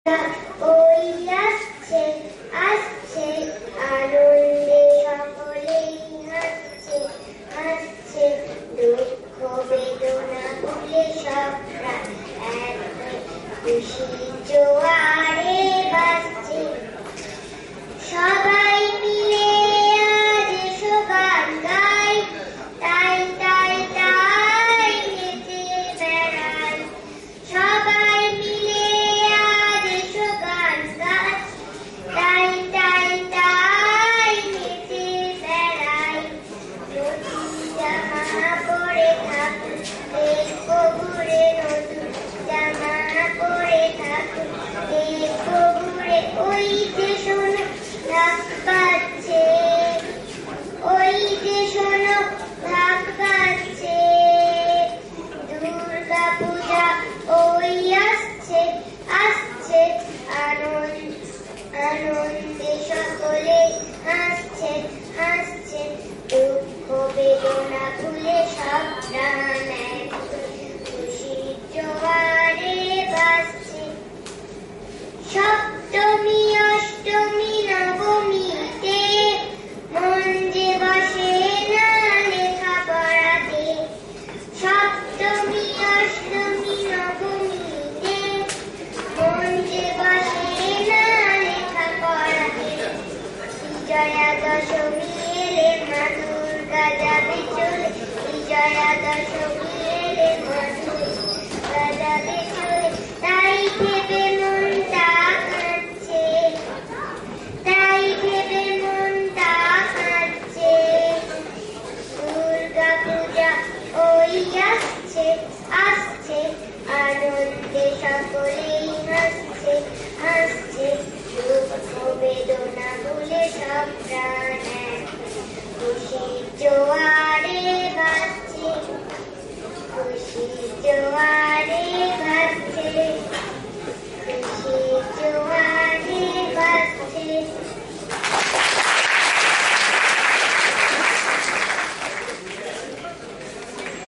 ওই আসছে আসছে আনন্দে সকলেই হাসছে হাসছে দুঃখ বেদনা ভুলে সব প্রাণ এক হয়ে খুশির জোয়ারে ভাসছে সবাই মিলে আজ এসো গান গাই তাই তাই তাই হেঁটে বেড়াই সবাই মিলে আজ এসো গান গাই তাই তাই তাই হেঁটে বেড়াই নতুন জামা পরে থাকুন দেখবো ঘুরে নতুন জামা পরে থাকুন দেখবো ঘুরে ওই যে শোনো ঢাক বাজছে ওই যে শোনো ঢাক বাজছে দুর্গা পূজা ওই আসছে আসছে আনন্দে সকলে হাসছে হাসছে দুঃখ বেদনা ভুলে সব প্রাণ এক খুশির জোয়ারে ভাসছে সপ্তমী অষ্টমী নবমীতে মন যে বসে না লেখাপড়াতে সপ্তমী অষ্টমী নবমীতে মন যে বসে না লেখাপড়াতে বিজয়া দশমী এলে মা দুর্গা যাবে চলে বিজয়া দশমী এলে মা দুর্গা যাবে চলে তাই ভেবে মনটা কাঁদছে তাই ভেবে মনটা কাঁদছে দুর্গা পূজা ওই আসছে আসছে আনন্দে সকলেই হাসছে হাসছে দুঃখ বেদনা ভুলে সব